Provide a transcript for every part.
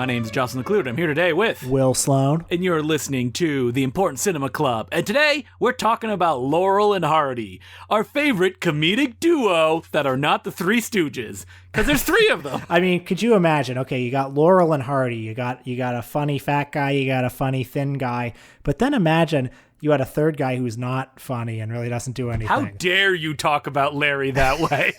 My name's Jocelyn Clute. I'm here today with Will Sloan. And you're listening to The Important Cinema Club. And today, we're talking about Laurel and Hardy, our favorite comedic duo that are not the Three Stooges. Because there's three of them. I mean, could you imagine? Okay, you got Laurel and Hardy. You got a funny fat guy. You got a funny thin guy. But then imagine you had a third guy who's not funny and really doesn't do anything. How dare you talk about Larry that way?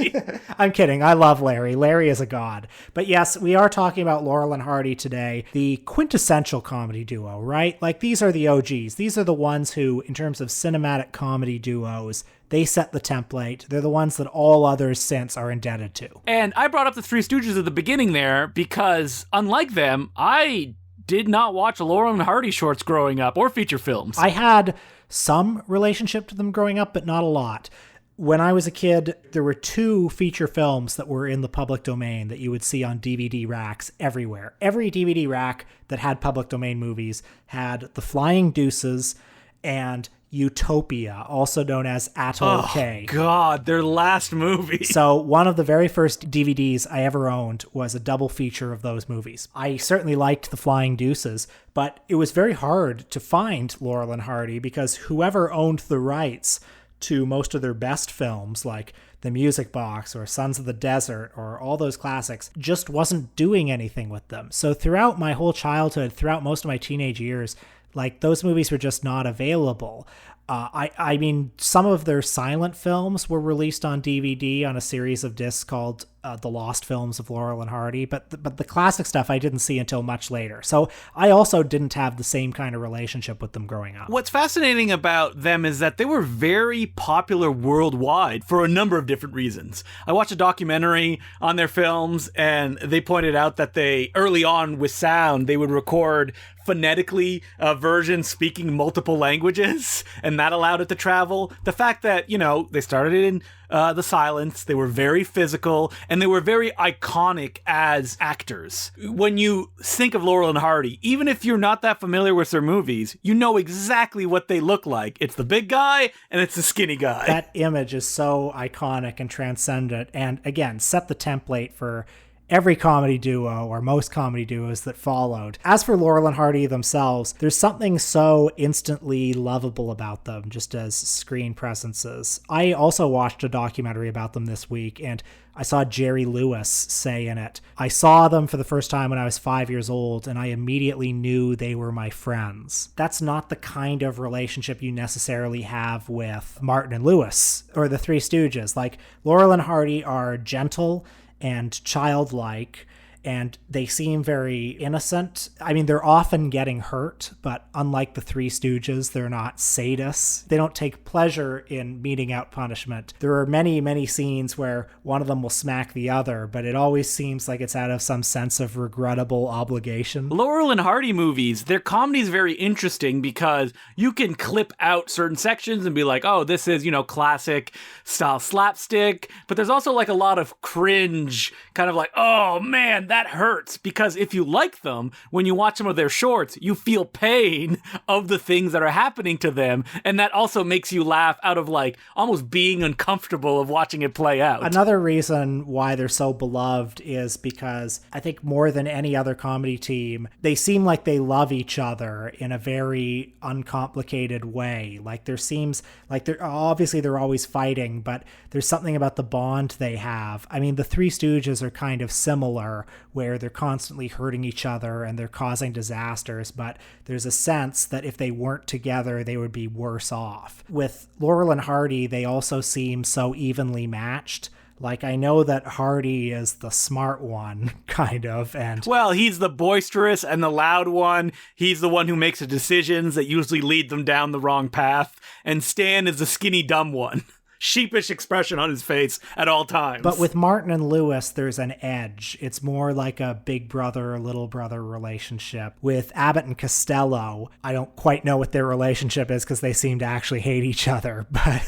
I'm kidding. I love Larry. Larry is a god. But yes, we are talking about Laurel and Hardy today, the quintessential comedy duo, right? Like, these are the OGs. These are the ones who, in terms of cinematic comedy duos, they set the template. They're the ones that all others since are indebted to. And I brought up the Three Stooges at the beginning there because, unlike them, I did not watch Laurel and Hardy shorts growing up or feature films. I had some relationship to them growing up, but not a lot. When I was a kid, there were two feature films that were in the public domain that you would see on DVD racks everywhere. Every DVD rack that had public domain movies had The Flying Deuces and Utopia, also known as ATTOL K. Oh, God, their last movie. So one of the very first DVDs I ever owned was a double feature of those movies. I certainly liked The Flying Deuces, but it was very hard to find Laurel and Hardy because whoever owned the rights to most of their best films, like The Music Box or Sons of the Desert or all those classics, just wasn't doing anything with them. So throughout my whole childhood, throughout most of my teenage years, like, those movies were just not available. I mean, some of their silent films were released on DVD on a series of discs called The Lost Films of Laurel and Hardy, but the classic stuff I didn't see until much later. So I also didn't have the same kind of relationship with them growing up. What's fascinating about them is that they were very popular worldwide for a number of different reasons. I watched a documentary on their films, and they pointed out that they, early on with sound, they would record phonetically versions speaking multiple languages, and that allowed it to travel. The fact that, you know, they started in the silence, they were very physical, and they were very iconic as actors. When you think of Laurel and Hardy, even if you're not that familiar with their movies, you know exactly what they look like. It's the big guy, and it's the skinny guy. That image is so iconic and transcendent, and again, set the template for every comedy duo or most comedy duos that followed. As for Laurel and Hardy themselves, there's something so instantly lovable about them just as screen presences. I also watched a documentary about them this week, and I saw Jerry Lewis say in it, "I saw them for the first time when I was 5 years old, and I immediately knew they were my friends." That's not the kind of relationship you necessarily have with Martin and Lewis or the Three Stooges. Like, Laurel and Hardy are gentle and childlike, and they seem very innocent. I mean, they're often getting hurt, but unlike the Three Stooges, they're not sadists. They don't take pleasure in meting out punishment. There are many, many scenes where one of them will smack the other, but it always seems like it's out of some sense of regrettable obligation. Laurel and Hardy movies, their comedy is very interesting because you can clip out certain sections and be like, oh, this is, you know, classic style slapstick, but there's also like a lot of cringe, kind of like, oh man, that hurts, because if you like them, when you watch some of their shorts, you feel pain of the things that are happening to them, and that also makes you laugh out of like almost being uncomfortable of watching it play out. Another reason why they're so beloved is because I think more than any other comedy team, they seem like they love each other in a very uncomplicated way. Like, there seems like they're always fighting, but there's something about the bond they have. I mean, the Three Stooges are kind of similar, where they're constantly hurting each other and they're causing disasters, but there's a sense that if they weren't together, they would be worse off. With Laurel and Hardy, they also seem so evenly matched. Like, I know that Hardy is the smart one, kind of, and... Well, he's the boisterous and the loud one. He's the one who makes the decisions that usually lead them down the wrong path. And Stan is the skinny, dumb one. Sheepish expression on his face at all times. But with Martin and Lewis, there's an edge. It's more like a big brother, little brother relationship. With Abbott and Costello, I don't quite know what their relationship is because they seem to actually hate each other, but...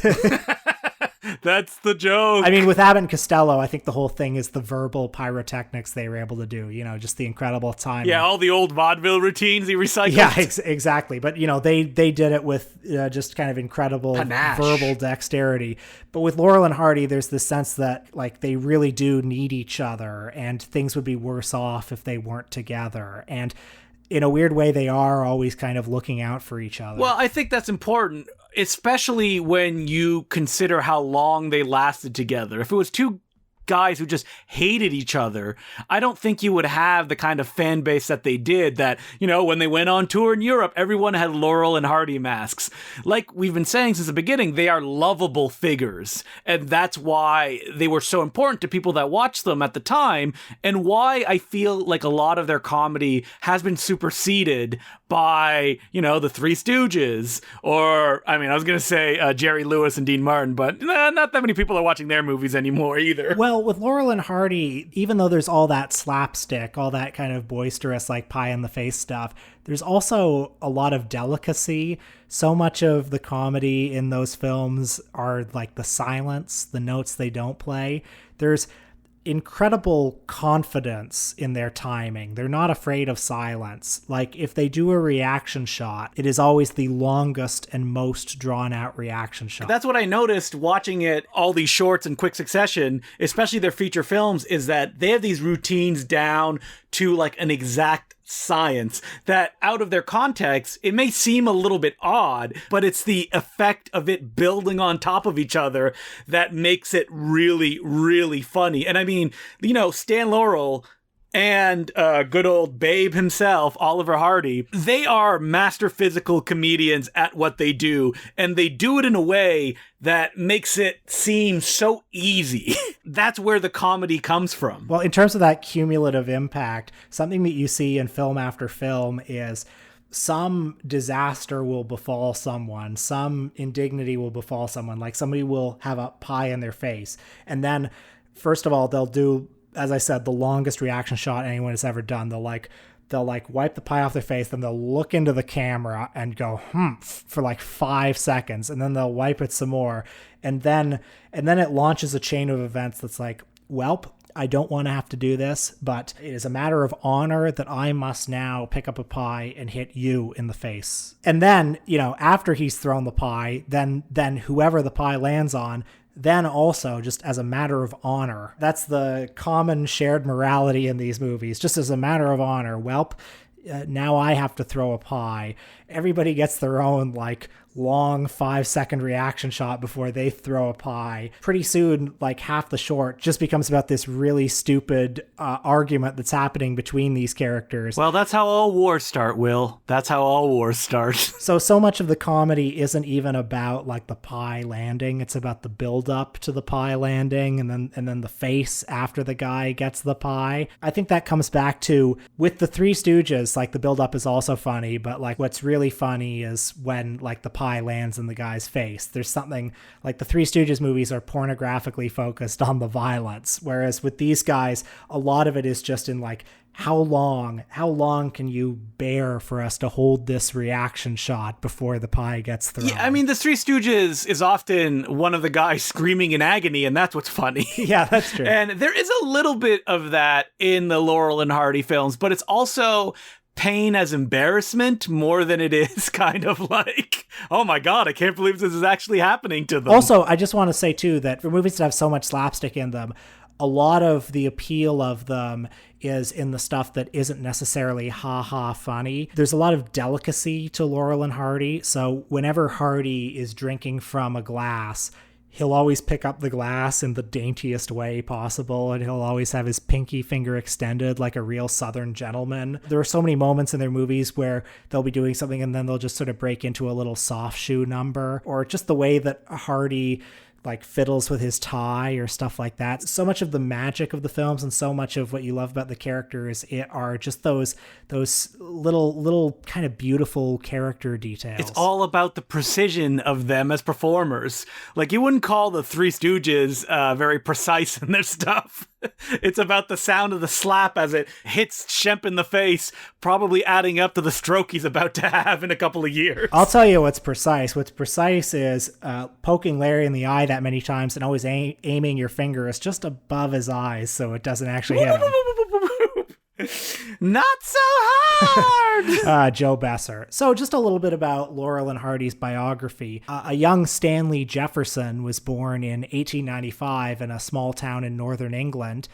That's the joke. I mean, with Abbott and Costello, I think the whole thing is the verbal pyrotechnics they were able to do, just the incredible time. Yeah, all the old vaudeville routines he recycled. Yeah, exactly. But, they did it with just kind of incredible panache, verbal dexterity. But with Laurel and Hardy, there's this sense that, like, they really do need each other, and things would be worse off if they weren't together. And in a weird way, they are always kind of looking out for each other. Well, I think that's important, especially when you consider how long they lasted together. If it was two guys who just hated each other, I don't think you would have the kind of fan base that they did, that, when they went on tour in Europe, everyone had Laurel and Hardy masks. Like we've been saying since the beginning, they are lovable figures. And that's why they were so important to people that watched them at the time, and why I feel like a lot of their comedy has been superseded by, the Three Stooges, or, I was going to say Jerry Lewis and Dean Martin, but not that many people are watching their movies anymore either. Well, with Laurel and Hardy, even though there's all that slapstick, all that kind of boisterous, like pie-in-the-face stuff, there's also a lot of delicacy. So much of the comedy in those films are like the silence, the notes they don't play. There's incredible confidence in their timing. They're not afraid of silence. Like, if they do a reaction shot, it is always the longest and most drawn out reaction shot. That's what I noticed watching it, all these shorts in quick succession, especially their feature films, is that they have these routines down to like an exact science that, out of their context, it may seem a little bit odd, but it's the effect of it building on top of each other that makes it really, really funny. And Stan Laurel and good old Babe himself, Oliver Hardy, they are master physical comedians at what they do, and they do it in a way that makes it seem so easy. That's where the comedy comes from. Well, in terms of that cumulative impact, something that you see in film after film is some disaster will befall someone, some indignity will befall someone, like somebody will have a pie in their face. And then, first of all, they'll do, as I said, the longest reaction shot anyone has ever done. They'll wipe the pie off their face, then they'll look into the camera and go, for like 5 seconds, and then they'll wipe it some more. And then it launches a chain of events that's like, welp, I don't want to have to do this, but it is a matter of honor that I must now pick up a pie and hit you in the face. And then, after he's thrown the pie, then whoever the pie lands on, then also, just as a matter of honor, that's the common shared morality in these movies, just as a matter of honor, welp, now I have to throw a pie. Everybody gets their own, like, long 5-second reaction shot before they throw a pie. Pretty soon, like, half the short just becomes about this really stupid argument that's happening between these characters. Well, that's how all wars start, Will. That's how all wars start. So much of the comedy isn't even about, like, the pie landing. It's about the build-up to the pie landing, and then the face after the guy gets the pie. I think that comes back to, with the Three Stooges, like, the build-up is also funny, but, like, what's really funny is when, like, the pie lands in the guy's face. There's something like the Three Stooges movies are pornographically focused on the violence, whereas with these guys, a lot of it is just in like, how long can you bear for us to hold this reaction shot before the pie gets thrown? Yeah, the Three Stooges is often one of the guys screaming in agony, and that's what's funny. Yeah, that's true. And there is a little bit of that in the Laurel and Hardy films, but it's also pain as embarrassment more than it is kind of like, oh my God, I can't believe this is actually happening to them. Also, I just want to say too that for movies that have so much slapstick in them, a lot of the appeal of them is in the stuff that isn't necessarily ha-ha funny. There's a lot of delicacy to Laurel and Hardy. So whenever Hardy is drinking from a glass, he'll always pick up the glass in the daintiest way possible, and he'll always have his pinky finger extended like a real Southern gentleman. There are so many moments in their movies where they'll be doing something and then they'll just sort of break into a little soft shoe number, or just the way that Hardy like fiddles with his tie or stuff like that. So much of the magic of the films and so much of what you love about the characters are just those little kind of beautiful character details. It's all about the precision of them as performers. Like, you wouldn't call the Three Stooges very precise in their stuff. It's about the sound of the slap as it hits Shemp in the face, probably adding up to the stroke he's about to have in a couple of years. I'll tell you what's precise. What's precise is poking Larry in the eye that many times and always aiming your fingers just above his eyes so it doesn't actually hit him. Not so hard! Joe Besser. So just a little bit about Laurel and Hardy's biography. A young Stanley Jefferson was born in 1895 in a small town in northern England.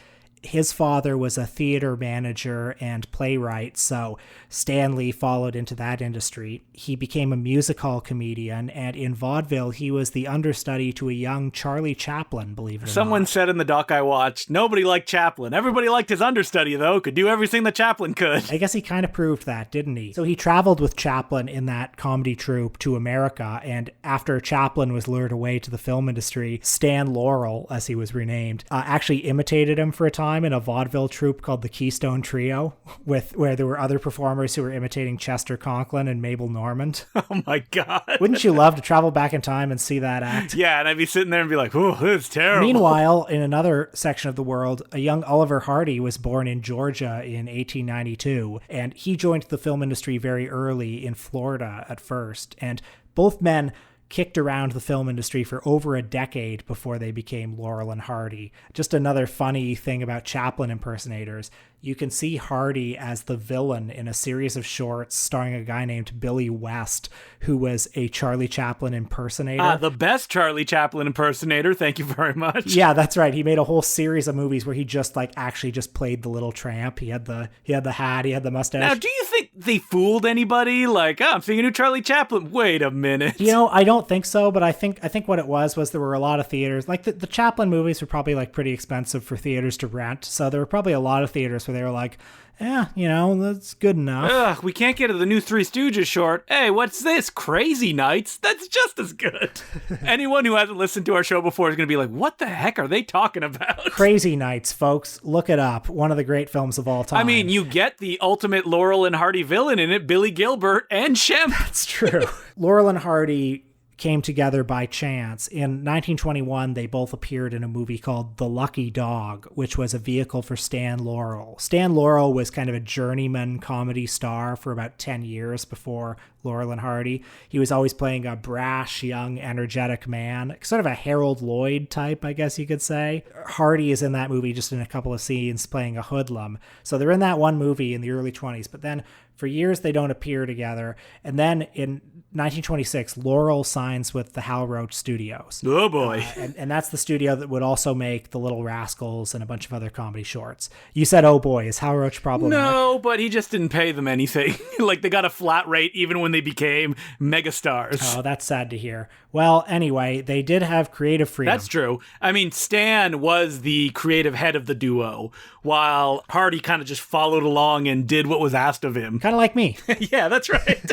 His father was a theater manager and playwright, so Stanley followed into that industry. He became a music hall comedian, and in vaudeville, he was the understudy to a young Charlie Chaplin, believe it or not. Someone said in the doc I watched, nobody liked Chaplin. Everybody liked his understudy, though. Could do everything that Chaplin could. I guess he kind of proved that, didn't he? So he traveled with Chaplin in that comedy troupe to America, and after Chaplin was lured away to the film industry, Stan Laurel, as he was renamed, actually imitated him for a time in a vaudeville troupe called the Keystone Trio, where there were other performers who were imitating Chester Conklin and Mabel Normand. Oh my God. Wouldn't you love to travel back in time and see that act? Yeah, and I'd be sitting there and be like, oh, this is terrible. Meanwhile, in another section of the world, a young Oliver Hardy was born in Georgia in 1892, and he joined the film industry very early in Florida at first, and both men kicked around the film industry for over a decade before they became Laurel and Hardy. Just another funny thing about Chaplin impersonators. You can see Hardy as the villain in a series of shorts starring a guy named Billy West, who was a Charlie Chaplin impersonator. The best Charlie Chaplin impersonator. Thank you very much. Yeah, that's right. He made a whole series of movies where he just actually just played the little tramp. He had the hat, he had the mustache. Now, do you think they fooled anybody? Like, I'm seeing a new Charlie Chaplin. Wait a minute. I don't think so, but I think what it was there were a lot of theaters. Like the Chaplin movies were probably pretty expensive for theaters to rent. So there were probably a lot of theaters where they were like, yeah, that's good enough. Ugh, we can't get to the new Three Stooges short. Hey, what's this? Crazy Nights? That's just as good. Anyone who hasn't listened to our show before is going to be like, what the heck are they talking about? Crazy Nights, folks. Look it up. One of the great films of all time. I mean, you get the ultimate Laurel and Hardy villain in it, Billy Gilbert and Shemp. That's true. Laurel and Hardy came together by chance. In 1921, they both appeared in a movie called The Lucky Dog, which was a vehicle for Stan Laurel. Stan Laurel was kind of a journeyman comedy star for about 10 years before Laurel and Hardy. He was always playing a brash, young, energetic man, sort of a Harold Lloyd type, I guess you could say. Hardy is in that movie just in a couple of scenes playing a hoodlum. So they're in that one movie in the early 20s, but then for years they don't appear together. And then in 1926, Laurel signs with the Hal Roach Studios. Oh boy. And that's the studio that would also make The Little Rascals and a bunch of other comedy shorts. You said, oh boy, is Hal Roach problematic? No, but he just didn't pay them anything. Like, they got a flat rate even when they became megastars. Oh, that's sad to hear. Well, anyway, they did have creative freedom. That's true. I mean, Stan was the creative head of the duo, while Hardy kind of just followed along and did what was asked of him. Kind of like me. Yeah, that's right.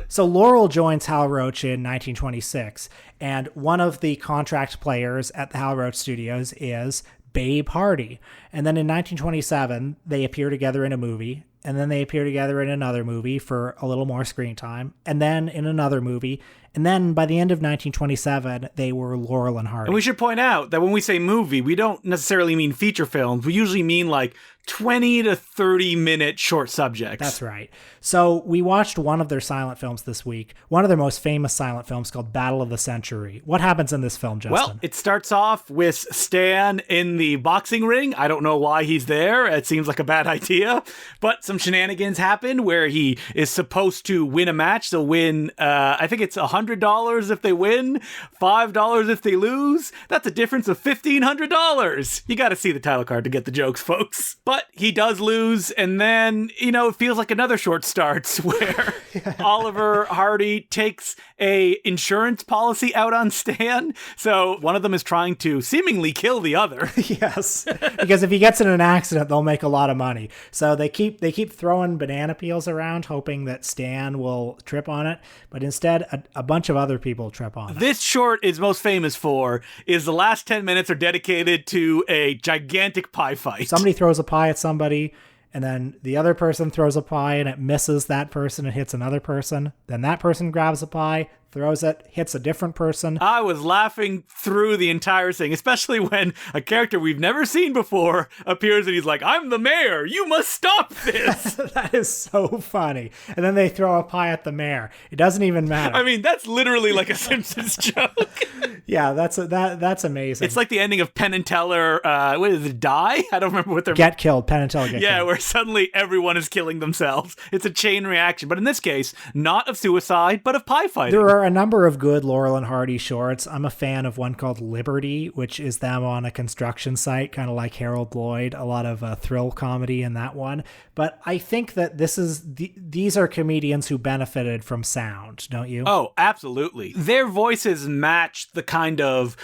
So Laurel joins Hal Roach in 1926, and one of the contract players at the Hal Roach Studios is Babe Hardy. And then in 1927, they appear together in a movie, and then they appear together in another movie for a little more screen time, and then in another movie. And then by the end of 1927, they were Laurel and Hardy. And we should point out that when we say movie, we don't necessarily mean feature films. We usually mean like 20 to 30 minute short subjects. That's right. So we watched one of their silent films this week, one of their most famous silent films called Battle of the Century. What happens in this film, Justin? Well, it starts off with Stan in the boxing ring. I don't know why he's there. It seems like a bad idea. But some shenanigans happen where he is supposed to win a match. They'll win, I think it's $100 if they win, $5 if they lose. That's a difference of $1,500. You got to see the title card to get the jokes, folks. But he does lose, and then, it feels like another short starts where Oliver Hardy takes a insurance policy out on Stan. So one of them is trying to seemingly kill the other. Yes, because if he gets in an accident, they'll make a lot of money. So they keep throwing banana peels around, hoping that Stan will trip on it. But instead, a bunch of other people trip on it. This short is most famous for is the last 10 minutes are dedicated to a gigantic pie fight. Somebody throws a pie at somebody, and then the other person throws a pie and it misses that person and hits another person. Then that person grabs a pie, throws it, hits a different person. I was laughing through the entire thing, especially when a character we've never seen before appears and he's like, I'm the mayor, you must stop this. That is so funny. And then they throw a pie at the mayor. It doesn't even matter. I mean, that's literally like a Simpsons joke. Yeah, that's amazing. It's like the ending of Penn and Teller, what is it, Die? I don't remember what they're... Get killed, Penn and Teller get Yeah, killed. where suddenly everyone is killing themselves. It's a chain reaction, but in this case, not of suicide, but of pie fighting. There are a number of good Laurel and Hardy shorts. I'm a fan of one called Liberty, which is them on a construction site, kind of like Harold Lloyd. A lot of thrill comedy in that one. But I think that these are comedians who benefited from sound, don't you? Oh, absolutely. Their voices match the kind of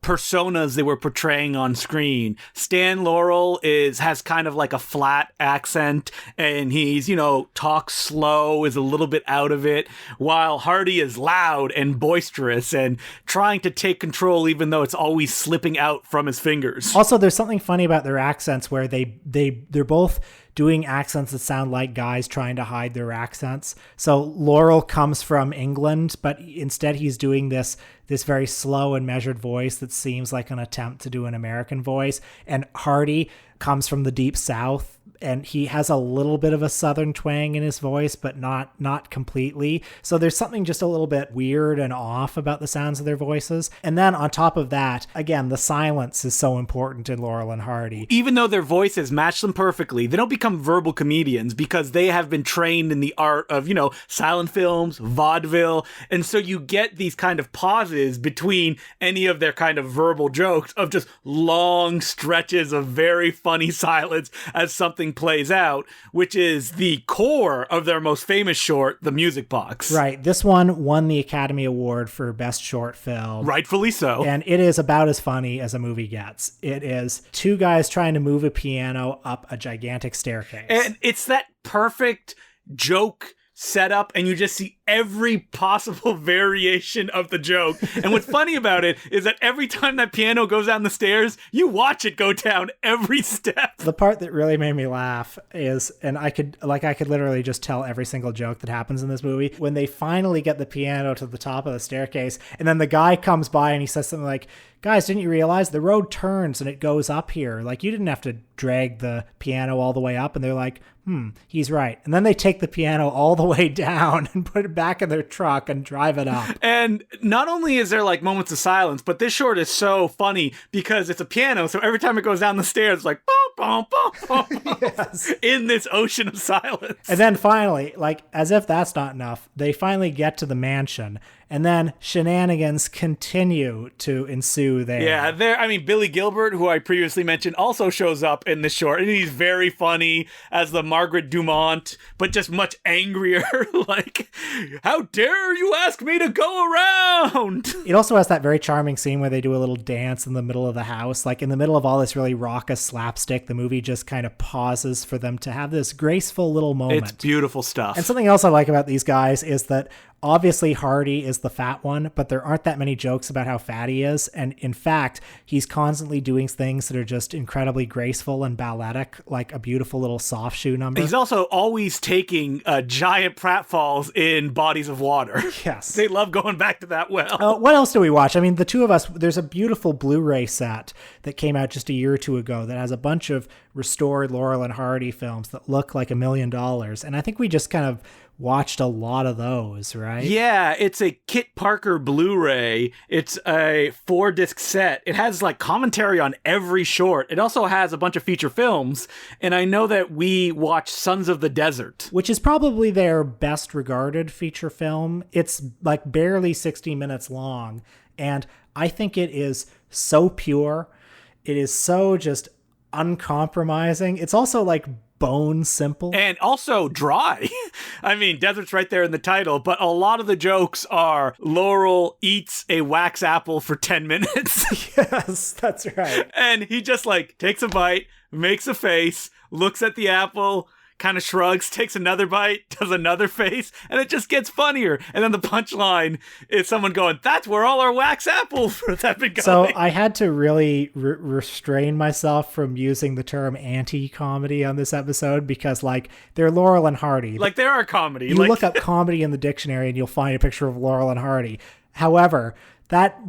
personas they were portraying on screen. Stan Laurel has kind of like a flat accent, and he's, talks slow, is a little bit out of it, while Hardy is loud and boisterous and trying to take control even though it's always slipping out from his fingers. Also, there's something funny about their accents where they're both doing accents that sound like guys trying to hide their accents. So Laurel comes from England, but instead he's doing this very slow and measured voice that seems like an attempt to do an American voice. And Hardy comes from the Deep South, and he has a little bit of a Southern twang in his voice, but not completely. So there's something just a little bit weird and off about the sounds of their voices. And then on top of that, again, the silence is so important in Laurel and Hardy. Even though their voices match them perfectly, they don't become verbal comedians because they have been trained in the art of, silent films, vaudeville. And so you get these kind of pauses between any of their kind of verbal jokes of just long stretches of very funny silence as something plays out, which is the core of their most famous short, The Music Box. Right. This one won the Academy Award for Best Short Film. Rightfully so. And it is about as funny as a movie gets. It is two guys trying to move a piano up a gigantic staircase. And it's that perfect joke setup, and you just see every possible variation of the joke. And what's funny about it is that every time that piano goes down the stairs, you watch it go down every step. The part that really made me laugh is, and I could literally just tell every single joke that happens in this movie, when they finally get the piano to the top of the staircase, and then the guy comes by and he says something like, guys, didn't you realize the road turns and it goes up here? Like, you didn't have to drag the piano all the way up. And they're like, he's right. And then they take the piano all the way down and put it back in their truck and drive it up. And not only is there like moments of silence, but this short is so funny because it's a piano. So every time it goes down the stairs, it's like, boom, boom, boom, boom, Yes. in this ocean of silence. And then finally, like, as if that's not enough, they finally get to the mansion. And then shenanigans continue to ensue there. Yeah, Billy Gilbert, who I previously mentioned, also shows up in this short, and he's very funny as the Margaret Dumont, but just much angrier. Like, how dare you ask me to go around? It also has that very charming scene where they do a little dance in the middle of the house. Like, in the middle of all this really raucous slapstick, the movie just kind of pauses for them to have this graceful little moment. It's beautiful stuff. And something else I like about these guys is that obviously Hardy is the fat one, but there aren't that many jokes about how fat he is. And in fact, he's constantly doing things that are just incredibly graceful and balletic, like a beautiful little soft shoe number. He's also always taking giant pratfalls in bodies of water. Yes. They love going back to that well. What else do we watch? I mean, the two of us, there's a beautiful Blu-ray set that came out just a year or two ago that has a bunch of restored Laurel and Hardy films that look like $1 million. And I think we just kind of watched a lot of those, right? Yeah, it's a Kit Parker Blu-ray. It's a 4-disc set. It has like commentary on every short. It also has a bunch of feature films. And I know that we watched Sons of the Desert, which is probably their best regarded feature film. It's like barely 60 minutes long. And I think it is so pure. It is so just uncompromising. It's also like bone simple. And also dry. I mean, desert's right there in the title, but a lot of the jokes are Laurel eats a wax apple for 10 minutes. Yes, that's right. And he just like takes a bite, makes a face, looks at the apple, kind of shrugs, takes another bite, does another face, and it just gets funnier. And then the punchline is someone going, "That's where all our wax apples have been going." So I had to really restrain myself from using the term anti-comedy on this episode because, like, they're Laurel and Hardy. Like, there are comedy. You look up comedy in the dictionary and you'll find a picture of Laurel and Hardy. However, that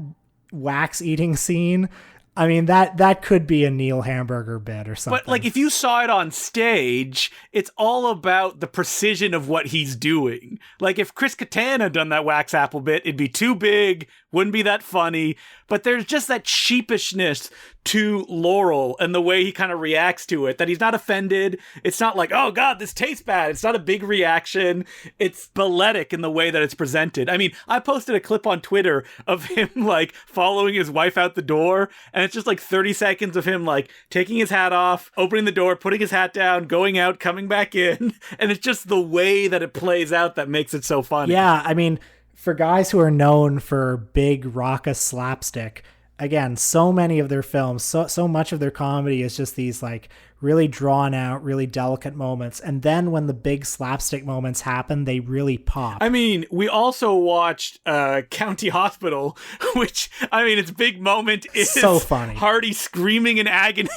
wax eating scene, I mean, that could be a Neil Hamburger bit or something. But, like, if you saw it on stage, it's all about the precision of what he's doing. Like, if Chris Kattan had done that wax apple bit, it'd be too big, wouldn't be that funny. But there's just that sheepishness to Laurel and the way he kind of reacts to it, that he's not offended. It's not like, oh God, this tastes bad. It's not a big reaction. It's balletic in the way that it's presented. I mean, I posted a clip on Twitter of him like following his wife out the door, and it's just like 30 seconds of him like taking his hat off, opening the door, putting his hat down, going out, coming back in. And it's just the way that it plays out that makes it so funny. Yeah, I mean, for guys who are known for big raucous slapstick, again, so many of their films, so much of their comedy is just these like really drawn out, really delicate moments. And then when the big slapstick moments happen, they really pop. I mean, we also watched County Hospital, which, I mean, its big moment is so funny. Hardy screaming in agony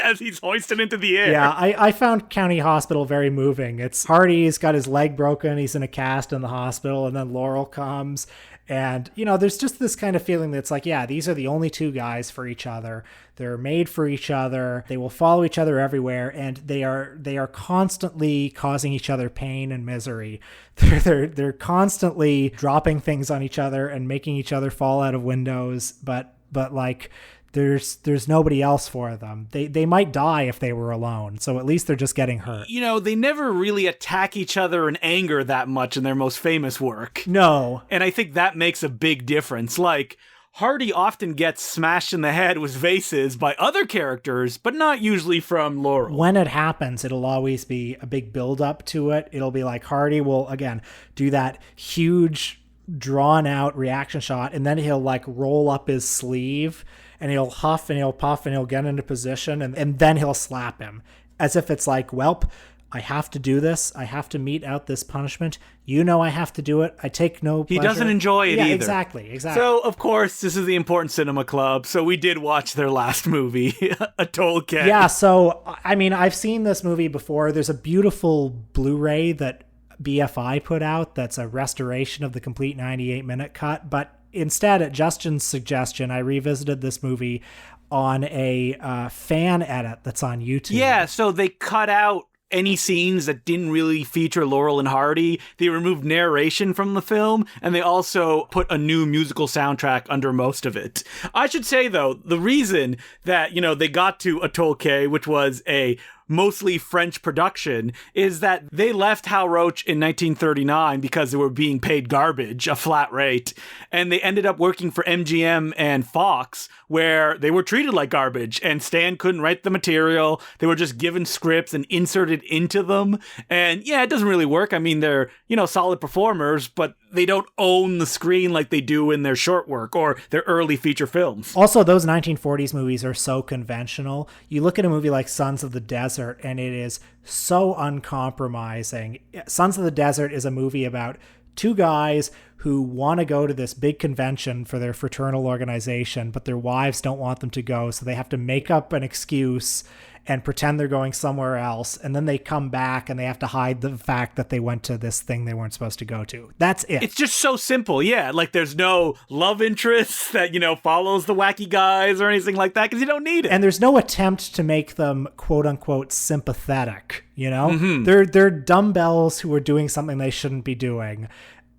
as he's hoisted into the air. Yeah, I found County Hospital very moving. It's Hardy's got his leg broken, he's in a cast in the hospital, and then Laurel comes. And, you know, there's just this kind of feeling that's like, yeah, these are the only two guys for each other. They're made for each other. They will follow each other everywhere. And they are constantly causing each other pain and misery. They're constantly dropping things on each other and making each other fall out of windows. But like, there's nobody else for them. They might die if they were alone, so at least they're just getting hurt. You know, they never really attack each other in anger that much in their most famous work. No. And I think that makes a big difference. Like, Hardy often gets smashed in the head with vases by other characters, but not usually from Laurel. When it happens, it'll always be a big build-up to it. It'll be like Hardy will, again, do that huge, drawn-out reaction shot, and then he'll, like, roll up his sleeve, and he'll huff and he'll puff and he'll get into position, and then he'll slap him as if it's like, welp, I have to do this. I have to mete out this punishment. You know I have to do it. I take no pleasure. He doesn't enjoy it either. Exactly. So, of course, this is the Important Cinema Club, so we did watch their last movie, ATTOL K. Yeah, so, I mean, I've seen this movie before. There's a beautiful Blu-ray that BFI put out that's a restoration of the complete 98-minute cut, but instead, at Justin's suggestion, I revisited this movie on a fan edit that's on YouTube. Yeah, so they cut out any scenes that didn't really feature Laurel and Hardy. They removed narration from the film, and they also put a new musical soundtrack under most of it. I should say, though, the reason that, you know, they got to ATTOL K, which was a mostly French production, is that they left Hal Roach in 1939 because they were being paid garbage, a flat rate, and they ended up working for MGM and Fox, where they were treated like garbage, and Stan couldn't write the material. They were just given scripts and inserted into them, and yeah, it doesn't really work. I mean, they're, you know, solid performers, but they don't own the screen like they do in their short work or their early feature films. Also, those 1940s movies are so conventional. You look at a movie like Sons of the Desert, and it is so uncompromising. Sons of the Desert is a movie about two guys who want to go to this big convention for their fraternal organization, but their wives don't want them to go, so they have to make up an excuse and pretend they're going somewhere else, and then they come back and they have to hide the fact that they went to this thing they weren't supposed to go to. That's it. It's just so simple, yeah. Like, there's no love interest that, you know, follows the wacky guys or anything like that, because you don't need it. And there's no attempt to make them, quote-unquote, sympathetic, you know? Mm-hmm. They're dumbbells who are doing something they shouldn't be doing.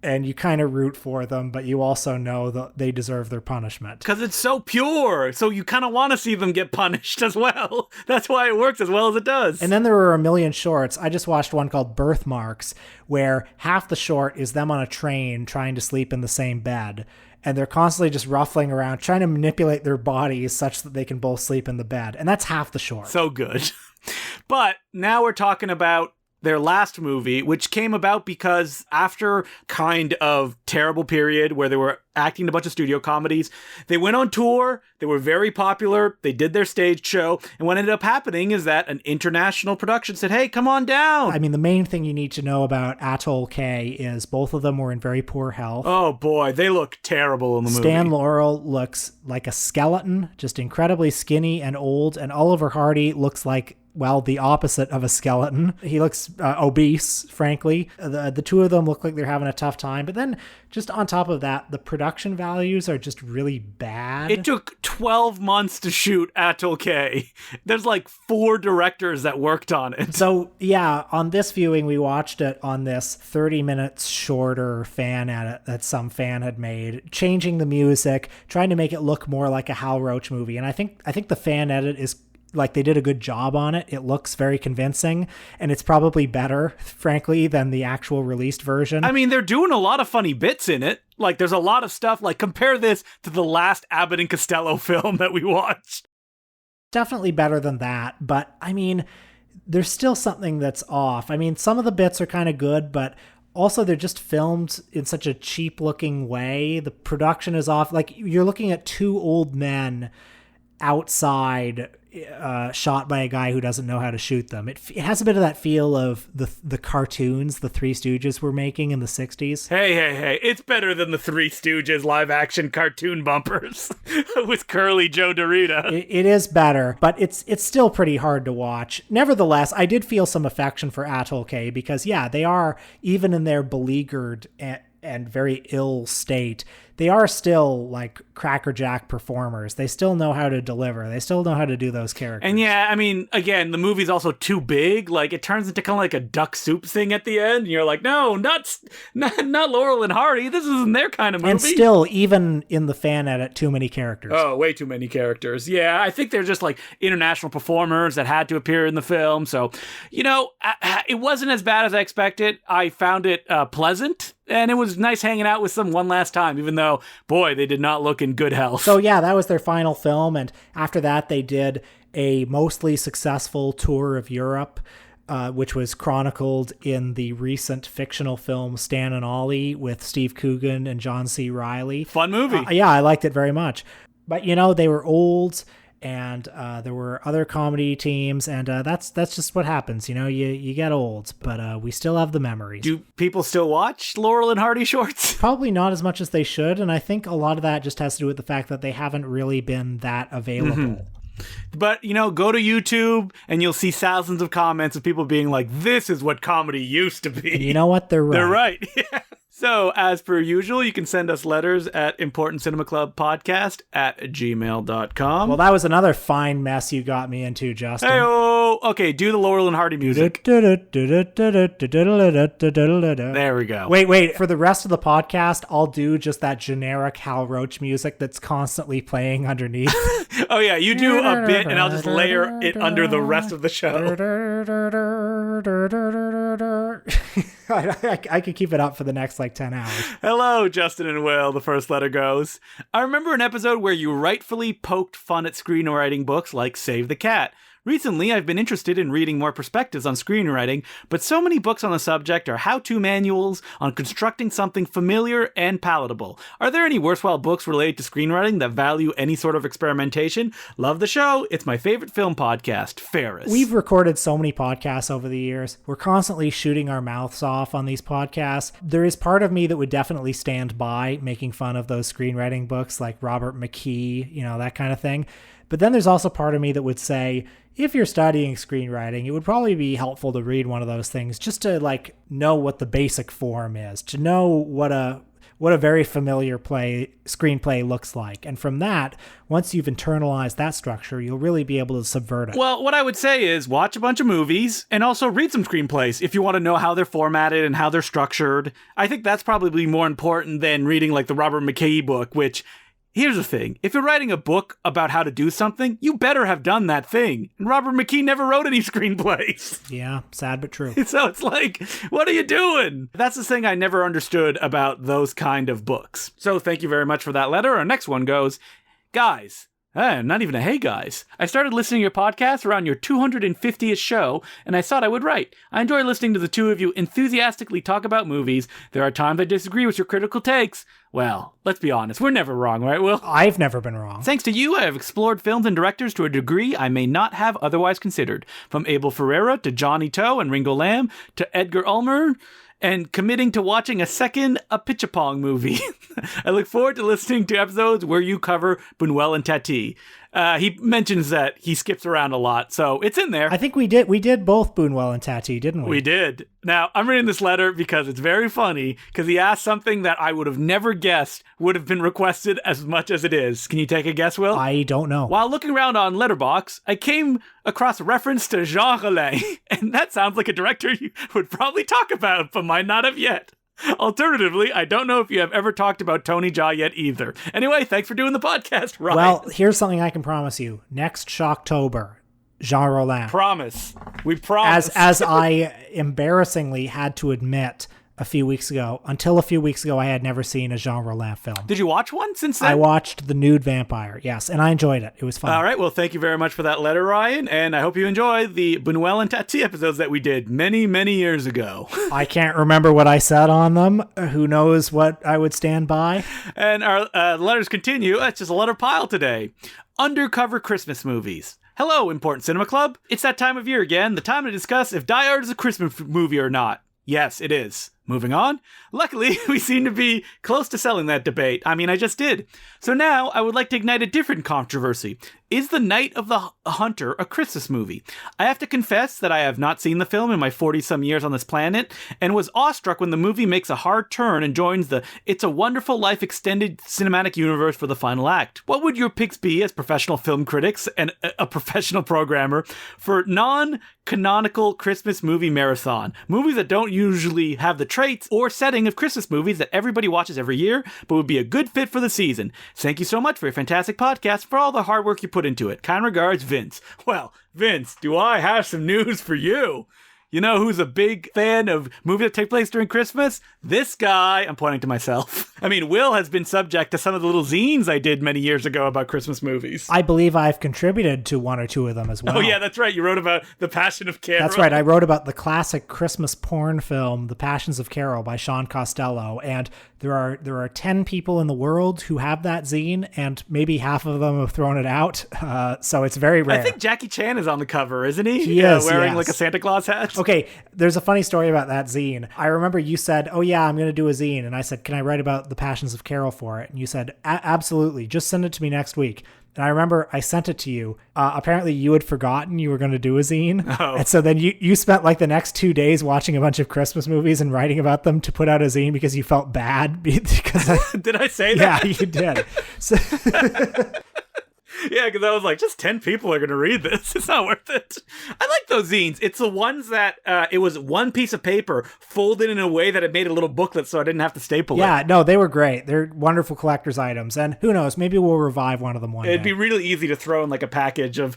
And you kind of root for them, but you also know that they deserve their punishment. Because it's so pure, so you kind of want to see them get punished as well. That's why it works as well as it does. And then there are a million shorts. I just watched one called Birthmarks, where half the short is them on a train trying to sleep in the same bed. And they're constantly just ruffling around, trying to manipulate their bodies such that they can both sleep in the bed. And that's half the short. So good. But now we're talking about their last movie, which came about because after kind of terrible period where they were acting in a bunch of studio comedies, they went on tour, they were very popular, they did their stage show, and what ended up happening is that an international production said, hey, come on down. I mean, the main thing you need to know about ATTOL K is both of them were in very poor health. Oh boy, they look terrible in the movie. Stan Laurel looks like a skeleton, just incredibly skinny and old, and Oliver Hardy looks like, well, the opposite of a skeleton. He looks obese, frankly. The two of them look like they're having a tough time. But then, just on top of that, the production values are just really bad. It took 12 months to shoot ATTOL K. There's like 4 directors that worked on it. So, yeah, on this viewing, we watched it on this 30 minutes shorter fan edit that some fan had made, changing the music, trying to make it look more like a Hal Roach movie. And I think the fan edit is, like, they did a good job on it. It looks very convincing, and it's probably better, frankly, than the actual released version. I mean, they're doing a lot of funny bits in it. Like, there's a lot of stuff, like, compare this to the last Abbott and Costello film that we watched. Definitely better than that, but, I mean, there's still something that's off. I mean, some of the bits are kind of good, but also they're just filmed in such a cheap-looking way. The production is off. Like, you're looking at 2 old men outside, shot by a guy who doesn't know how to shoot them. It has a bit of that feel of the cartoons the Three Stooges were making in the 60s. Hey, it's better than the Three Stooges live-action cartoon bumpers with curly Joe Dorita. It is better, but it's still pretty hard to watch. Nevertheless, I did feel some affection for ATTOL K because, yeah, they are, even in their beleaguered and very ill state, they are still like crackerjack performers. They still know how to deliver. They still know how to do those characters. And yeah, I mean, again, the movie's also too big. Like, it turns into kind of like a duck soup thing at the end. And you're like, no, not Laurel and Hardy. This isn't their kind of movie. And still, even in the fan edit, too many characters. Oh, way too many characters. Yeah, I think they're just like international performers that had to appear in the film. So, you know, it wasn't as bad as I expected. I found it pleasant. And it was nice hanging out with them one last time, even though, boy, they did not look in good health. So yeah, that was their final film. And after that, they did a mostly successful tour of Europe, which was chronicled in the recent fictional film Stan and Ollie with Steve Coogan and John C. Reilly. Fun movie. Yeah, I liked it very much. But, you know, they were old, and there were other comedy teams, and that's just what happens. You know, you get old, but we still have the memories. Do people still watch Laurel and Hardy shorts? Probably not as much as they should, and I think a lot of that just has to do with the fact that they haven't really been that available. Mm-hmm. But, you know, go to YouTube and you'll see thousands of comments of people being like, this is what comedy used to be. And you know what? They're right. They're right. Yeah. So, as per usual, you can send us letters at importantcinemaclubpodcast@gmail.com. Well, that was another fine mess you got me into, Justin. Hey-oh! Okay, do the Laurel and Hardy music. There we go. Wait. For the rest of the podcast, I'll do just that generic Hal Roach music that's constantly playing underneath. Oh, yeah, you do a bit, and I'll just layer it under the rest of the show. I could keep it up for the next, 10 hours. Hello, Justin and Will, the first letter goes. I remember an episode where you rightfully poked fun at screenwriting books like Save the Cat. Recently, I've been interested in reading more perspectives on screenwriting, but so many books on the subject are how-to manuals on constructing something familiar and palatable. Are there any worthwhile books related to screenwriting that value any sort of experimentation? Love the show. It's my favorite film podcast, Ferris. We've recorded so many podcasts over the years. We're constantly shooting our mouths off on these podcasts. There is part of me that would definitely stand by making fun of those screenwriting books like Robert McKee, that kind of thing. But then there's also part of me that would say, if you're studying screenwriting, it would probably be helpful to read one of those things just to know what the basic form is, to know what a very familiar screenplay looks like. And from that, once you've internalized that structure, you'll really be able to subvert it. Well, what I would say is watch a bunch of movies and also read some screenplays if you want to know how they're formatted and how they're structured. I think that's probably more important than reading the Robert McKee book, which... Here's the thing. If you're writing a book about how to do something, you better have done that thing. And Robert McKee never wrote any screenplays. Yeah, sad but true. So it's what are you doing? That's the thing I never understood about those kind of books. So thank you very much for that letter. Our next one goes, guys, Not even a hey guys. I started listening to your podcast around your 250th show, and I thought I would write. I enjoy listening to the two of you enthusiastically talk about movies. There are times I disagree with your critical takes. Well, let's be honest, we're never wrong, right, Will? I've never been wrong. Thanks to you, I have explored films and directors to a degree I may not have otherwise considered. From Abel Ferrara to Johnny To and Ringo Lam to Edgar Ulmer, and committing to watching a second Apichatpong movie. I look forward to listening to episodes where you cover Buñuel and Tati. He mentions that he skips around a lot, so it's in there. I think we did both Buñuel and Tati, didn't we? We did. Now, I'm reading this letter because it's very funny, because he asked something that I would have never guessed would have been requested as much as it is. Can you take a guess, Will? I don't know. While looking around on Letterboxd, I came across a reference to Jean Rollin, and that sounds like a director you would probably talk about, but might not have yet. Alternatively, I don't know if you have ever talked about Tony Jaa yet either. Anyway, thanks for doing the podcast, Ryan. Well, here's something I can promise you. Next Shocktober, Jean Rollin. Promise. We promise. As I embarrassingly had to admit until a few weeks ago, I had never seen a Jean Rollin film. Did you watch one since then? I watched The Nude Vampire, yes, and I enjoyed it. It was fun. All right, well, thank you very much for that letter, Ryan, and I hope you enjoy the Buñuel and Tati episodes that we did many, many years ago. I can't remember what I said on them. Who knows what I would stand by? And our letters continue. It's just a letter pile today. Undercover Christmas movies. Hello, Important Cinema Club. It's that time of year again, the time to discuss if Die Hard is a Christmas movie or not. Yes, it is. Moving on. Luckily, we seem to be close to selling that debate. I mean, I just did. So now, I would like to ignite a different controversy. Is The Night of the Hunter a Christmas movie? I have to confess that I have not seen the film in my 40-some years on this planet, and was awestruck when the movie makes a hard turn and joins the It's a Wonderful Life extended cinematic universe for the final act. What would your picks be as professional film critics and a professional programmer for non-canonical Christmas movie marathon? Movies that don't usually have the traits or setting of Christmas movies that everybody watches every year, but would be a good fit for the season. Thank you so much for your fantastic podcast, for all the hard work you put into it. Kind regards, Vince. Well, Vince, do I have some news for you? You know who's a big fan of movies that take place during Christmas? This guy. I'm pointing to myself. I mean, Will has been subject to some of the little zines I did many years ago about Christmas movies. I believe I've contributed to one or two of them as well. Oh, yeah, that's right. You wrote about The Passion of Carol. That's right. I wrote about the classic Christmas porn film, The Passions of Carol by Sean Costello. And there are 10 people in the world who have that zine, and maybe half of them have thrown it out. So it's very rare. I think Jackie Chan is on the cover, isn't he? He is, wearing yes. like a Santa Claus hat. Okay, there's a funny story about that zine. I remember you said, oh yeah, I'm going to do a zine. And I said, can I write about The Passions of Carol for it? And you said, absolutely, just send it to me next week. And I remember I sent it to you. Apparently you had forgotten you were going to do a zine. Oh. And so then you spent like the next 2 days watching a bunch of Christmas movies and writing about them to put out a zine because you felt bad. Because Did I say that? Yeah, you did. So Yeah, because I was like, just 10 people are going to read this. It's not worth it. I like those zines. It's the ones that it was one piece of paper folded in a way that it made a little booklet so I didn't have to staple it. Yeah, no, they were great. They're wonderful collector's items. And who knows, maybe we'll revive one of them one day. It'd be really easy to throw in like a package of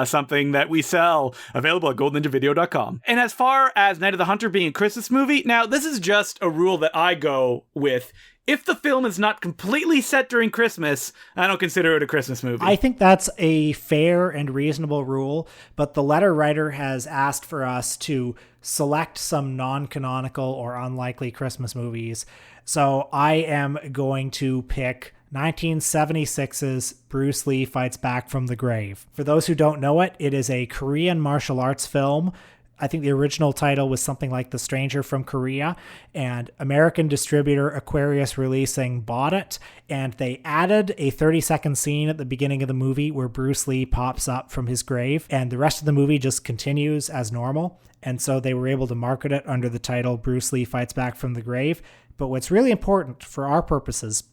something that we sell, available at goldninjavideo.com. And as far as Night of the Hunter being a Christmas movie, now this is just a rule that I go with. If the film is not completely set during Christmas, I don't consider it a Christmas movie. I think that's a fair and reasonable rule, but the letter writer has asked for us to select some non-canonical or unlikely Christmas movies. So I am going to pick 1976's Bruce Lee Fights Back from the Grave. For those who don't know it, it is a Korean martial arts film. I think the original title was something like The Stranger from Korea, and American distributor Aquarius Releasing bought it, and they added a 30-second scene at the beginning of the movie where Bruce Lee pops up from his grave, and the rest of the movie just continues as normal. And so they were able to market it under the title Bruce Lee Fights Back from the Grave. But what's really important for our purposes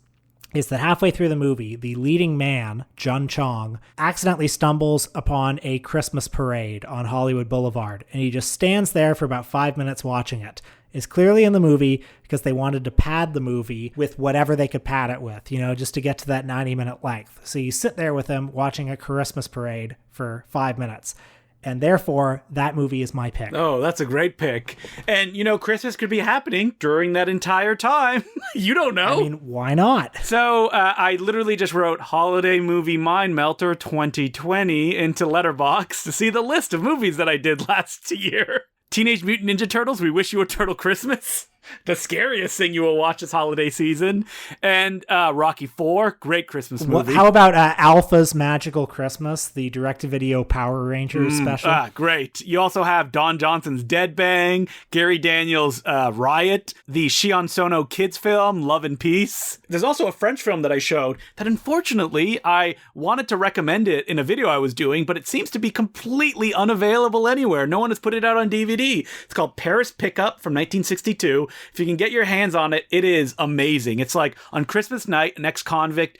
is that halfway through the movie, the leading man, Jun Chong, accidentally stumbles upon a Christmas parade on Hollywood Boulevard, and he just stands there for about 5 minutes watching it. It's clearly in the movie because they wanted to pad the movie with whatever they could pad it with, just to get to that 90-minute length. So you sit there with him watching a Christmas parade for 5 minutes. And therefore, that movie is my pick. Oh, that's a great pick. And, Christmas could be happening during that entire time. You don't know. I mean, why not? So I literally just wrote Holiday Movie Mind Melter 2020 into Letterboxd to see the list of movies that I did last year. Teenage Mutant Ninja Turtles, We Wish You a Turtle Christmas. The scariest thing you will watch this holiday season. And Rocky IV, great Christmas movie. How about Alpha's Magical Christmas, the direct-to-video Power Rangers special? Great. You also have Don Johnson's Dead Bang, Gary Daniels' Riot, the Shion Sono kids film, Love and Peace. There's also a French film that I showed that unfortunately I wanted to recommend it in a video I was doing, but it seems to be completely unavailable anywhere. No one has put it out on DVD. It's called Paris Pickup from 1962. If you can get your hands on it, it is amazing. It's like on Christmas night, an ex-convict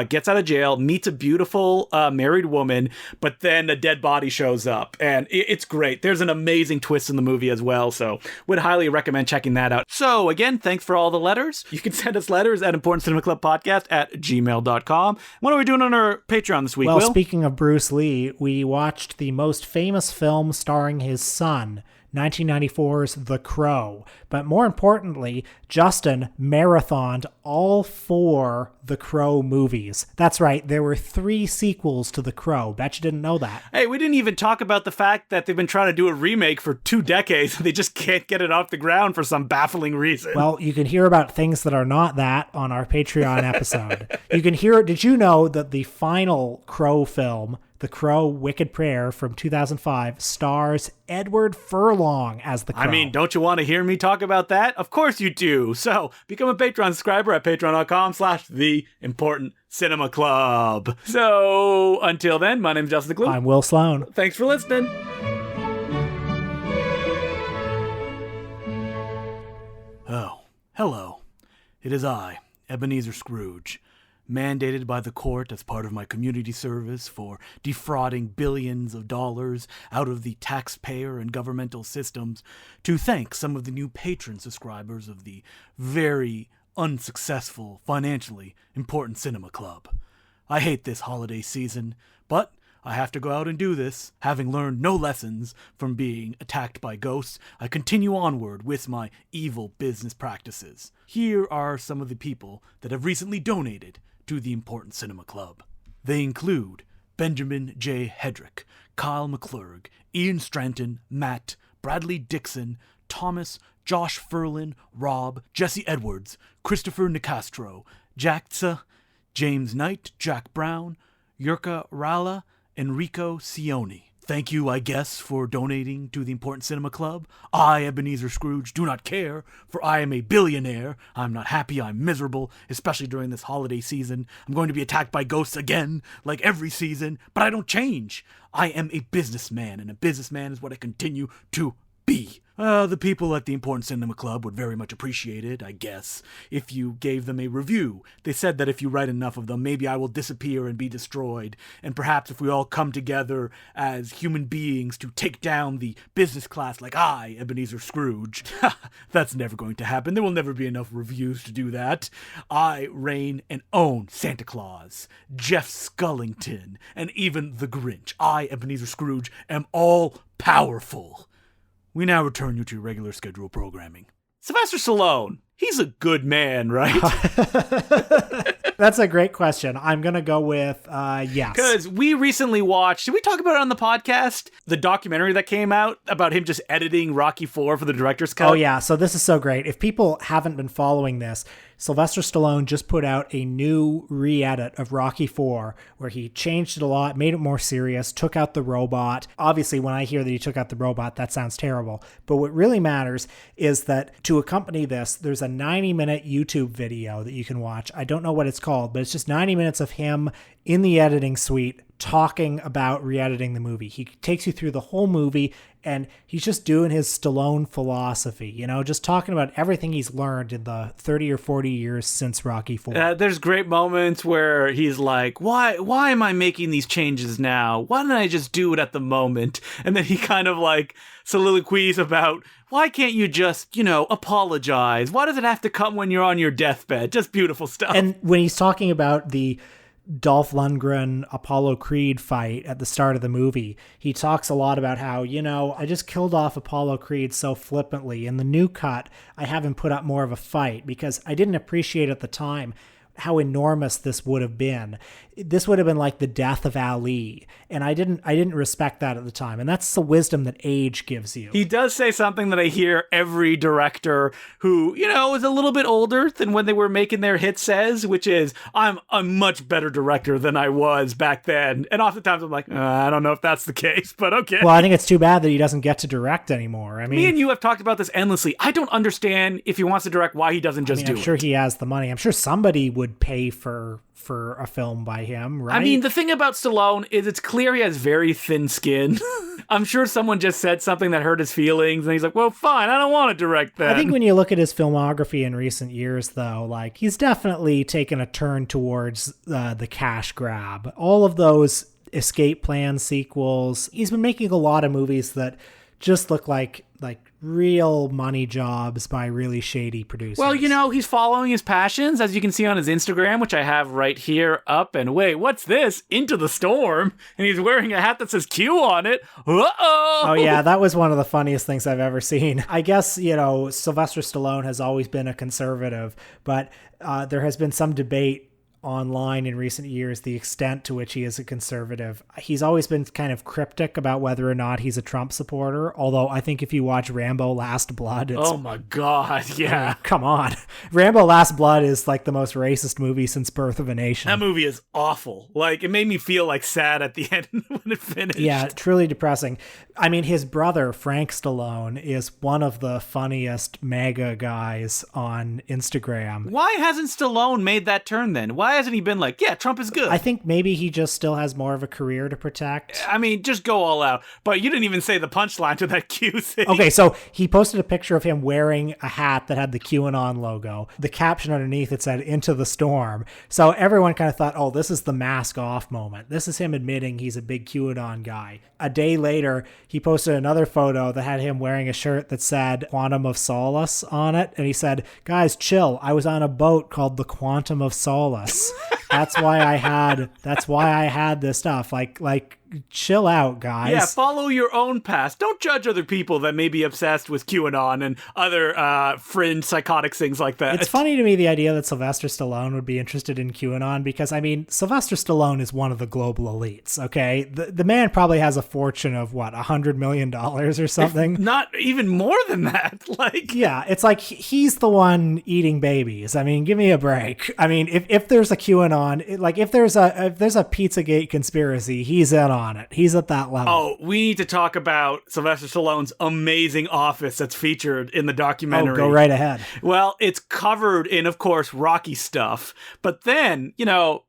gets out of jail, meets a beautiful married woman, but then a dead body shows up. And it's great. There's an amazing twist in the movie as well, so would highly recommend checking that out. So again, thanks for all the letters. You can send us letters at importantcinemaclubpodcast@gmail.com. What are we doing on our Patreon this week, Well, Will? speaking of Bruce Lee, we watched the most famous film starring his son, 1994's The Crow. But more importantly, Justin marathoned all 4 The Crow movies. That's right, there were 3 sequels to The Crow. Bet you didn't know that. Hey, we didn't even talk about the fact that they've been trying to do a remake for 2 decades. They just can't get it off the ground for some baffling reason. Well, you can hear about things that are not that on our Patreon episode. You can hear, did you know that the final Crow film, The Crow Wicked Prayer from 2005, stars Edward Furlong as the Crow? I mean, don't you want to hear me talk about that? Of course you do. So become a Patreon subscriber at patreon.com/theimportantcinemaclub. So until then, my name's Justin Glue. I'm Will Sloan. Thanks for listening. Oh, hello. It is I, Ebenezer Scrooge, mandated by the court as part of my community service for defrauding billions of dollars out of the taxpayer and governmental systems, to thank some of the new patron subscribers of the very unsuccessful, financially important cinema club. I hate this holiday season, but I have to go out and do this. Having learned no lessons from being attacked by ghosts, I continue onward with my evil business practices. Here are some of the people that have recently donated to the Important Cinema Club. They include Benjamin J. Hedrick, Kyle McClurg, Ian Stranton, Matt, Bradley Dixon, Thomas, Josh Furlan, Rob, Jesse Edwards, Christopher Nicastro, Jaxa, James Knight, Jack Brown, Yurka Rala, Enrico Sioni. Thank you, I guess, for donating to the Important Cinema Club. I, Ebenezer Scrooge, do not care, for I am a billionaire. I'm not happy, I'm miserable, especially during this holiday season. I'm going to be attacked by ghosts again, like every season, but I don't change. I am a businessman, and a businessman is what I continue to be. The people at the Important Cinema Club would very much appreciate it, I guess, if you gave them a review. They said that if you write enough of them, maybe I will disappear and be destroyed, and perhaps if we all come together as human beings to take down the business class like I, Ebenezer Scrooge. That's never going to happen. There will never be enough reviews to do that. I reign and own Santa Claus, Jeff Scullington, and even the Grinch. I, Ebenezer Scrooge, am all powerful. We now return you to your regular schedule programming. Sylvester Stallone, he's a good man, right? That's a great question. I'm going to go with yes. Because we recently watched, did we talk about it on the podcast? The documentary that came out about him just editing Rocky IV for the director's cut? Oh, yeah. So this is so great. If people haven't been following this, Sylvester Stallone just put out a new re-edit of Rocky IV where he changed it a lot, made it more serious, took out the robot. Obviously, when I hear that he took out the robot, that sounds terrible. But what really matters is that to accompany this, there's a 90-minute YouTube video that you can watch. I don't know what it's called, but it's just 90 minutes of him in the editing suite talking about re-editing the movie. He takes you through the whole movie, and he's just doing his Stallone philosophy, you know, just talking about everything he's learned in the 30 or 40 years since Rocky IV. There's great moments where he's like, why am I making these changes now? Why don't I just do it at the moment? And then he kind of like soliloquies about, why can't you just, apologize? Why does it have to come when you're on your deathbed? Just beautiful stuff. And when he's talking about the Dolph Lundgren Apollo Creed fight at the start of the movie, he talks a lot about how, I just killed off Apollo Creed so flippantly. In the new cut, I have him put up more of a fight because I didn't appreciate at the time how enormous this would have been. This would have been like the death of Ali, and I didn't respect that at the time. And that's the wisdom that age gives you. He does say something that I hear every director who, is a little bit older than when they were making their hits says, which is, I'm a much better director than I was back then. And oftentimes I'm like, I don't know if that's the case, but okay. Well, I think it's too bad that he doesn't get to direct anymore. I mean, me and you have talked about this endlessly. I don't understand if he wants to direct why he doesn't just do it. I'm sure he has the money. I'm sure somebody would pay for a film by him, right? I mean, the thing about Stallone is it's clear he has very thin skin. I'm sure someone just said something that hurt his feelings, and he's like, well, fine, I don't want to direct that. I think when you look at his filmography in recent years, though, like, he's definitely taken a turn towards the cash grab. All of those Escape Plan sequels, he's been making a lot of movies that just look like real money jobs by really shady producers. Well, he's following his passions, as you can see on his Instagram, which I have right here up. And wait, what's this? Into the Storm. And he's wearing a hat that says Q on it. Uh-oh! Oh, yeah, that was one of the funniest things I've ever seen. I guess, Sylvester Stallone has always been a conservative, but there has been some debate online in recent years the extent to which he is a conservative. He's always been kind of cryptic about whether or not he's a Trump supporter, although I think if you watch Rambo Last Blood, it's... Oh my God, yeah. I mean, come on. Rambo Last Blood is like the most racist movie since Birth of a Nation. That movie is awful. Like, it made me feel like sad at the end when it finished. Yeah, truly depressing. I mean, his brother, Frank Stallone, is one of the funniest MAGA guys on Instagram. Why hasn't Stallone made that turn then? Why hasn't he been like, yeah, Trump is good? I think maybe he just still has more of a career to protect. I mean, just go all out. But you didn't even say the punchline to that Q thing. Okay, so he posted a picture of him wearing a hat that had the QAnon logo. The caption underneath, it said, "Into the Storm." So everyone kind of thought, oh, this is the mask off moment. This is him admitting he's a big QAnon guy. A day later, he posted another photo that had him wearing a shirt that said Quantum of Solace on it. And he said, guys, chill. I was on a boat called the Quantum of Solace. That's why I had this stuff. Like chill out, guys. Yeah, follow your own path. Don't judge other people that may be obsessed with QAnon and other fringe psychotic things like that. It's funny to me, the idea that Sylvester Stallone would be interested in QAnon, because, I mean, Sylvester Stallone is one of the global elites, okay? The man probably has a fortune of, what, $100 million or something? If not even more than that. Like, yeah, it's like he's the one eating babies. I mean, give me a break. I mean, if there's a QAnon, if there's a Pizzagate conspiracy, he's in on it. He's at that level. Oh, we need to talk about Sylvester Stallone's amazing office that's featured in the documentary. Oh, go right ahead. Well, it's covered in, of course, Rocky stuff. But then,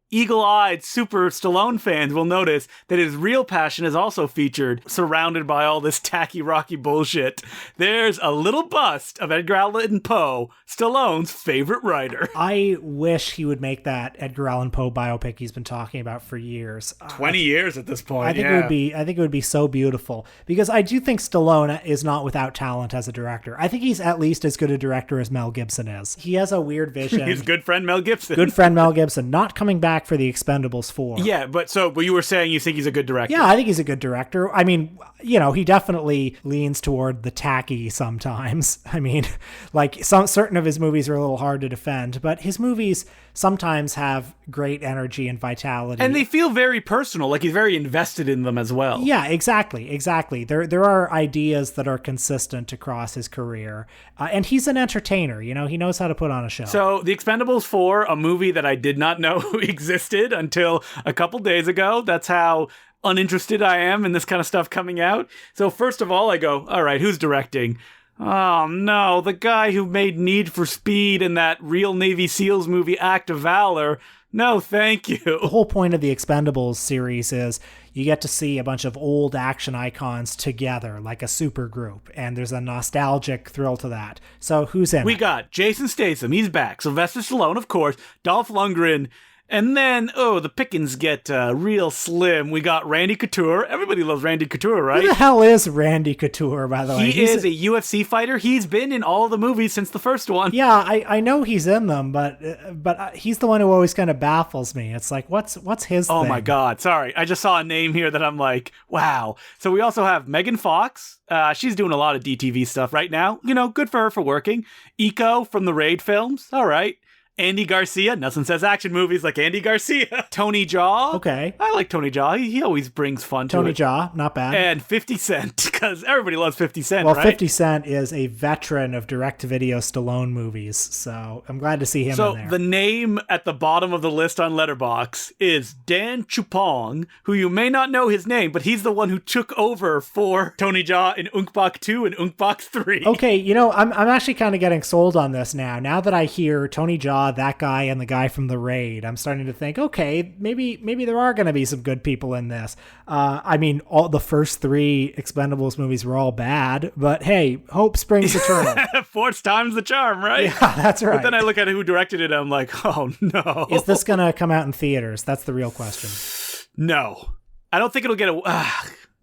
eagle-eyed super Stallone fans will notice that his real passion is also featured, surrounded by all this tacky Rocky bullshit. There's a little bust of Edgar Allan Poe, Stallone's favorite writer. I wish he would make that Edgar Allan Poe biopic he's been talking about for years. 20 years at this point. I think it would be so beautiful, because I do think Stallone is not without talent as a director. I think he's at least as good a director as Mel Gibson is. He has a weird vision. His good friend Mel Gibson. Good friend Mel Gibson, not coming back for the Expendables 4. Yeah, but you were saying you think he's a good director. Yeah, I think he's a good director. I mean, he definitely leans toward the tacky sometimes. I mean, like certain of his movies are a little hard to defend, but his movies sometimes have great energy and vitality. And they feel very personal, like he's very invested in them as well. Yeah, exactly. There are ideas that are consistent across his career. And he's an entertainer, he knows how to put on a show. So The Expendables 4, a movie that I did not know existed until a couple days ago. That's how uninterested I am in this kind of stuff coming out. So first of all, I go, all right, who's directing? Oh no, the guy who made Need for Speed and that real Navy SEALs movie Act of Valor. No, thank you. The whole point of the Expendables series is you get to see a bunch of old action icons together, like a super group, and there's a nostalgic thrill to that. So who's in it? We got Jason Statham, he's back. Sylvester Stallone, of course. Dolph Lundgren, And then, the pickings get real slim. We got Randy Couture. Everybody loves Randy Couture, right? Who the hell is Randy Couture, by the way? He is a UFC fighter. He's been in all the movies since the first one. Yeah, I know he's in them, but he's the one who always kind of baffles me. It's like, what's his thing? Oh my God. Sorry. I just saw a name here that I'm like, wow. So we also have Megan Fox. She's doing a lot of DTV stuff right now. Good for her for working. Eco from the Raid films. All right. Andy Garcia. Nothing says action movies like Andy Garcia. Tony Jaa. Okay. I like Tony Jaa. He always brings fun to it. Tony Jaa, not bad. And 50 Cent, because everybody loves 50 Cent, well, right? 50 Cent is a veteran of direct-to-video Stallone movies, so I'm glad to see him in there. So the name at the bottom of the list on Letterboxd is Dan Chupong, who you may not know his name, but he's the one who took over for Tony Jaa in Unk Bak 2 and Unk Bak 3. Okay, I'm actually kind of getting sold on this now. Now that I hear Tony Jaa, that guy, and the guy from the Raid, I'm starting to think, okay, maybe there are going to be some good people in this. I mean, all the first 3 Expendables movies were all bad, but hey, hope springs eternal. Fourth time's the charm, right? Yeah, that's right. But then I look at who directed it, and I'm like, oh no. Is this going to come out in theaters? That's the real question. No. I don't think it'll get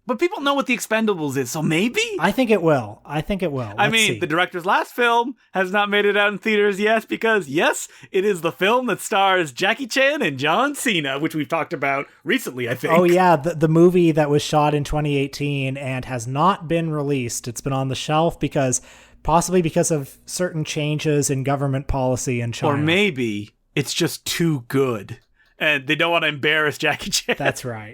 but people know what The Expendables is, so maybe? I think it will. Let's see. The director's last film has not made it out in theaters yet because, yes, it is the film that stars Jackie Chan and John Cena, which we've talked about recently, I think. Oh, yeah, the movie that was shot in 2018 and has not been released. It's been on the shelf possibly because of certain changes in government policy in China. Or maybe it's just too good, and they don't want to embarrass Jackie Chan. That's right.